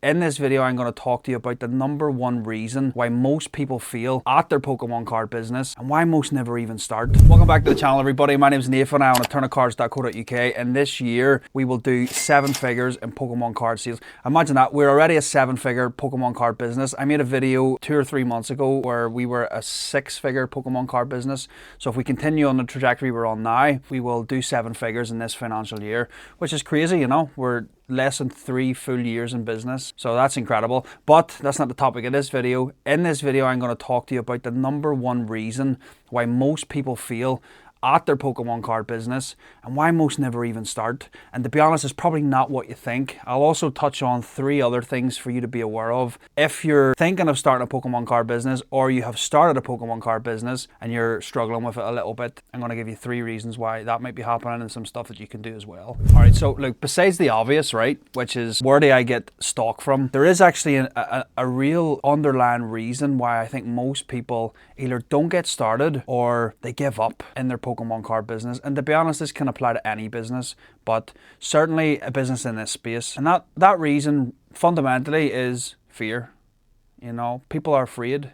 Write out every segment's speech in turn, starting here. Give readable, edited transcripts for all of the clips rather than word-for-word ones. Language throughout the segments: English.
In this video, I'm going to talk to you about the number one reason why most people fail at their Pokemon card business and why most never even start. Welcome back to the channel, everybody. My name is Nathan. I own eternalcards.co.uk, and this year we will do 7 figures in Pokemon card sales. Imagine that, we're already a 7-figure Pokemon card business. I made a video 2 or 3 months ago where we were a 6-figure Pokemon card business. So if we continue on the trajectory we're on now, we will do 7 figures in this financial year, which is crazy, you know. We're less than 3 full years in business, so that's incredible. But that's not the topic of this video. In this video, I'm going to talk to you about the number one reason why most people fail at their Pokemon card business and why most never even start. And to be honest, it's probably not what you think. I'll also touch on 3 other things for you to be aware of. If you're thinking of starting a Pokemon card business, or you have started a Pokemon card business and you're struggling with it a little bit, I'm going to give you 3 reasons why that might be happening and some stuff that you can do as well. All right, so look, besides the obvious, right, which is where do I get stock from, there is actually a real underlying reason why I think most people either don't get started or they give up in their Pokemon card business. And to be honest, this can apply to any business, but certainly a business in this space. And that reason fundamentally is fear. You know, people are afraid.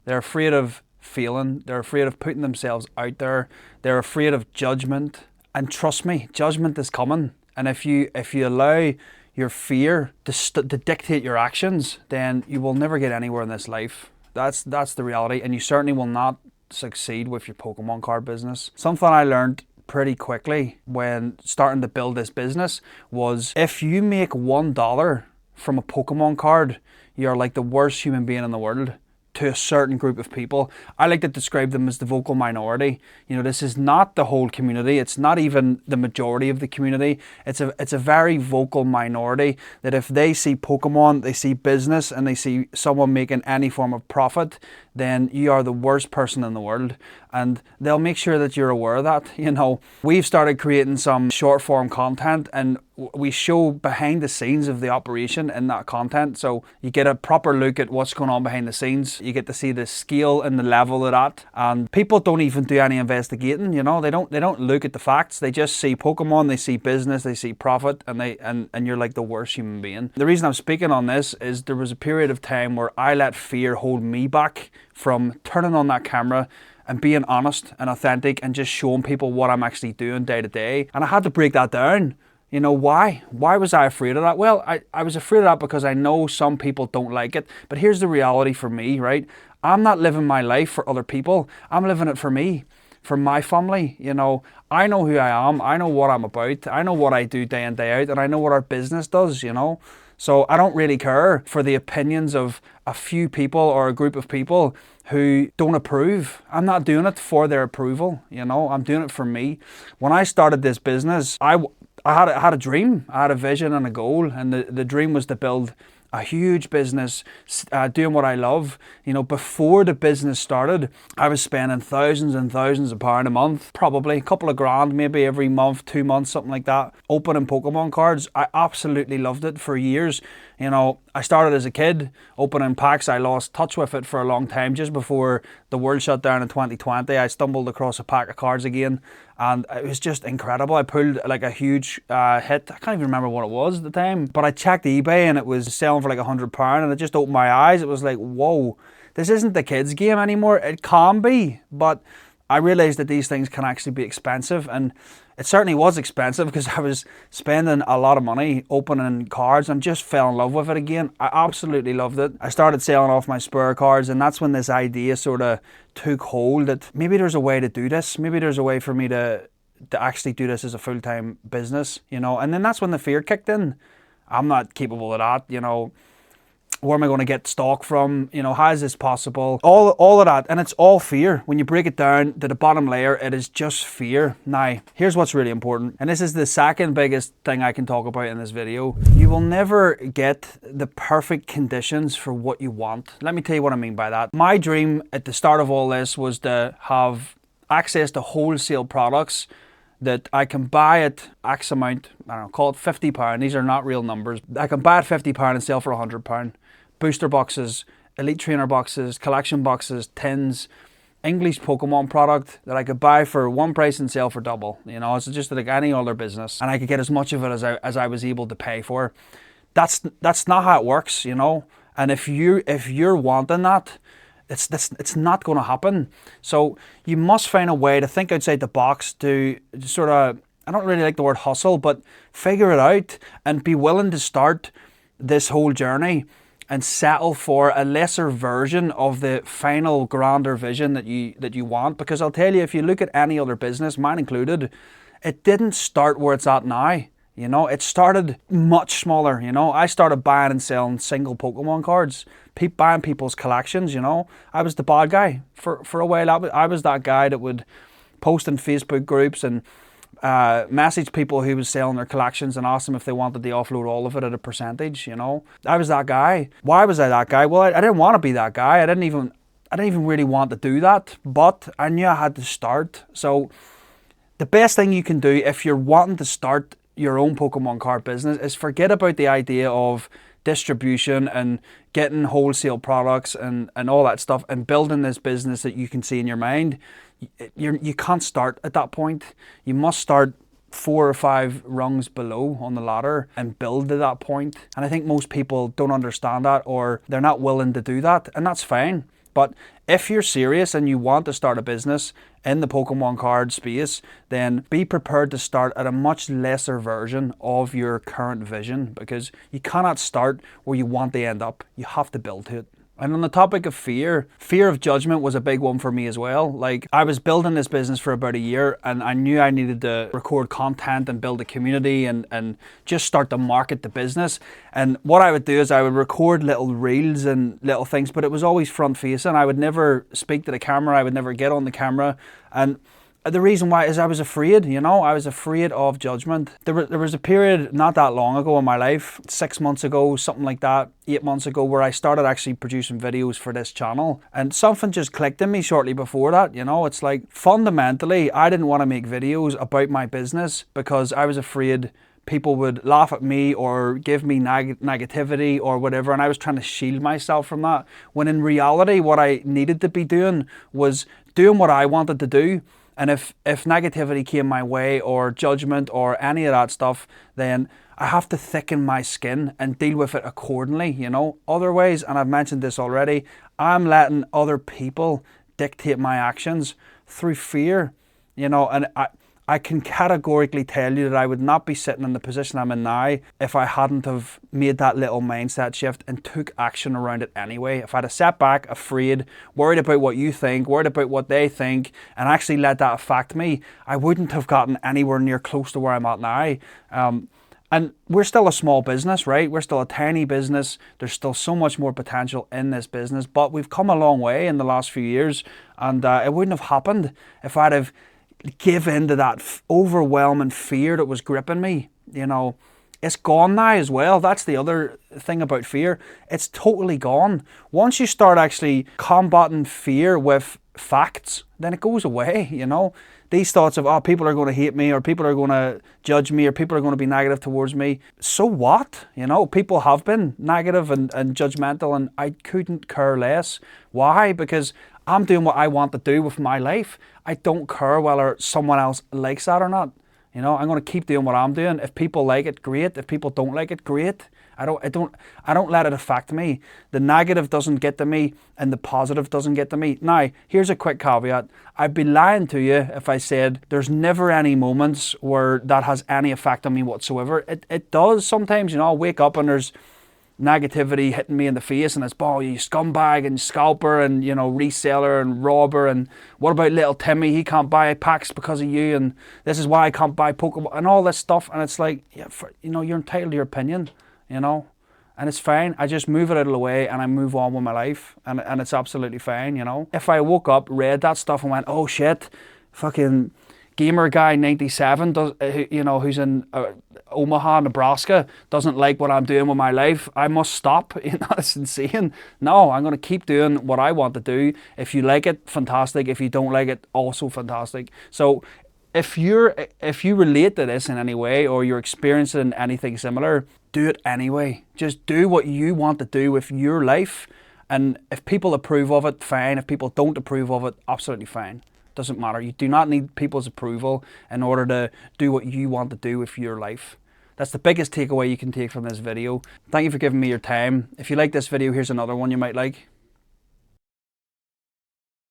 They're afraid of failing. They're afraid of putting themselves out there. They're afraid of judgment. And trust me, judgment is coming. And if you allow your fear to dictate your actions, then you will never get anywhere in this life. That's the reality, and you certainly will not succeed with your Pokemon card business. Something I learned pretty quickly when starting to build this business was if you make $1 from a Pokemon card, you're like the worst human being in the world to a certain group of people. I like to describe them as the vocal minority. You know, this is not the whole community. It's not even the majority of the community. It's a very vocal minority that if they see Pokemon, they see business, and they see someone making any form of profit, then you are the worst person in the world. And they'll make sure that you're aware of that. You know, we've started creating some short form content, and we show behind the scenes of the operation in that content. So you get a proper look at what's going on behind the scenes. You get to see the scale and the level of that. And people don't even do any investigating, you know, they don't look at the facts. They just see Pokemon, they see business, they see profit, and you're like the worst human being. The reason I'm speaking on this is there was a period of time where I let fear hold me back from turning on that camera and being honest and authentic and just showing people what I'm actually doing day to day. And I had to break that down. You know, why? Why was I afraid of that? Well, I was afraid of that because I know some people don't like it. But here's the reality for me, right? I'm not living my life for other people. I'm living it for me, for my family. You know, I know who I am. I know what I'm about. I know what I do day in, day out. And I know what our business does, you know. So I don't really care for the opinions of a few people or a group of people who don't approve. I'm not doing it for their approval, you know. I'm doing it for me. When I started this business, I had a dream. I had a vision and a goal, and the dream was to build a huge business, doing what I love. You know, before the business started, I was spending thousands and thousands of pounds a month, probably a couple of grand maybe every month, 2 months, something like that, opening Pokemon cards. I absolutely loved it for years. You know, I started as a kid opening packs. I lost touch with it for a long time. Just before the world shut down in 2020, I stumbled across a pack of cards again, and it was just incredible. I pulled like a huge hit. I can't even remember what it was at the time, but I checked eBay and it was selling for like £100, and it just opened my eyes. It was like, whoa, this isn't the kids' game anymore. It can be, but I realized that these things can actually be expensive, and it certainly was expensive because I was spending a lot of money opening cards and just fell in love with it again. I absolutely loved it. I started selling off my spare cards, and that's when this idea sort of took hold that maybe there's a way to do this. Maybe there's a way for me to actually do this as a full-time business, you know. And then that's when the fear kicked in. I'm not capable of that, you know. Where am I going to get stock from? You know, how is this possible? All of that, and it's all fear. When you break it down to the bottom layer, it is just fear. Now, here's what's really important, and this is the second biggest thing I can talk about in this video. You will never get the perfect conditions for what you want. Let me tell you what I mean by that. My dream at the start of all this was to have access to wholesale products that I can buy at X amount, I don't know, call it £50. These are not real numbers. I can buy at £50 and sell for £100. Booster boxes, elite trainer boxes, collection boxes, tins, English Pokemon product that I could buy for one price and sell for double. You know, it's just like any other business, and I could get as much of it as I was able to pay for. that's not how it works, you know. And if you're wanting that, it's not going to happen. So you must find a way to think outside the box, to sort of, I don't really like the word hustle, but figure it out and be willing to start this whole journey and settle for a lesser version of the final grander vision that you want. Because I'll tell you, if you look at any other business, mine included, it didn't start where it's at now. You know, it started much smaller. You know, I started buying and selling single Pokemon cards, buying people's collections. You know, I was the bad guy for a while. I was that guy that would post in Facebook groups and message people who was selling their collections and ask them if they wanted to offload all of it at a percentage. You know, I was that guy. Why was I that guy? Well, I didn't want to be that guy. I didn't even really want to do that, but I knew I had to start. So the best thing you can do if you're wanting to start your own Pokemon card business is forget about the idea of distribution and getting wholesale products and all that stuff and building this business that you can see in your mind. You can't start at that point. You must start 4 or 5 rungs below on the ladder and build to that point. And I think most people don't understand that, or they're not willing to do that, and that's fine. But if you're serious and you want to start a business in the Pokemon card space, then be prepared to start at a much lesser version of your current vision, because you cannot start where you want to end up. You have to build to it. And on the topic of fear of judgment was a big one for me as well. Like, I was building this business for about a year and I knew I needed to record content and build a community and just start to market the business. And what I would do is I would record little reels and little things, but it was always front facing. I would never speak to the camera. I would never get on the camera. And the reason why is I was afraid, you know, I was afraid of judgment. There was a period not that long ago in my life, 6 months ago, something like that, 8 months ago, where I started actually producing videos for this channel. And something just clicked in me shortly before that, you know. It's like, fundamentally, I didn't want to make videos about my business because I was afraid people would laugh at me or give me negativity or whatever, and I was trying to shield myself from that. When in reality, what I needed to be doing was doing what I wanted to do. And if negativity came my way, or judgment or any of that stuff, then I have to thicken my skin and deal with it accordingly, you know. Otherwise, and I've mentioned this already, I'm letting other people dictate my actions through fear, you know. And I can categorically tell you that I would not be sitting in the position I'm in now if I hadn't have made that little mindset shift and took action around it anyway. If I'd have sat back, afraid, worried about what you think, worried about what they think, and actually let that affect me, I wouldn't have gotten anywhere near close to where I'm at now. And we're still a small business, right? We're still a tiny business. There's still so much more potential in this business, but we've come a long way in the last few years, and it wouldn't have happened if I'd have give in to that overwhelming fear that was gripping me. You know, it's gone now as well. That's the other thing about fear. It's totally gone. Once you start actually combating fear with facts, then it goes away, you know. These thoughts of, oh, people are going to hate me, or people are going to judge me, or people are going to be negative towards me. So what? You know, people have been negative and judgmental, and I couldn't care less. Why? Because I'm doing what I want to do with my life. I don't care whether someone else likes that or not. You know, I'm going to keep doing what I'm doing. If people like it, great. If people don't like it, great. I don't let it affect me. The negative doesn't get to me, and the positive doesn't get to me. Now, here's a quick caveat. I'd be lying to you if I said there's never any moments where that has any effect on me whatsoever. It does sometimes. You know, I'll wake up and there's negativity hitting me in the face, and it's, oh, you scumbag and scalper and, you know, reseller and robber, and what about little Timmy? He can't buy packs because of you, and this is why I can't buy Pokemon and all this stuff. And it's like, yeah, you know, you're entitled to your opinion, you know, and it's fine. I just move it out of the way and I move on with my life, and it's absolutely fine, you know. If I woke up, read that stuff and went, oh shit, fucking Gamer Guy 97 does, you know, who's in Omaha, Nebraska, doesn't like what I'm doing with my life, I must stop. You know, it's insane. No, I'm going to keep doing what I want to do. If you like it, fantastic. If you don't like it, also fantastic. So if you relate to this in any way, or you're experiencing anything similar, do it anyway. Just do what you want to do with your life. And if people approve of it, fine. If people don't approve of it, absolutely fine. Doesn't matter. You do not need people's approval in order to do what you want to do with your life. That's the biggest takeaway you can take from this video. Thank you for giving me your time. If you like this video, here's another one you might like.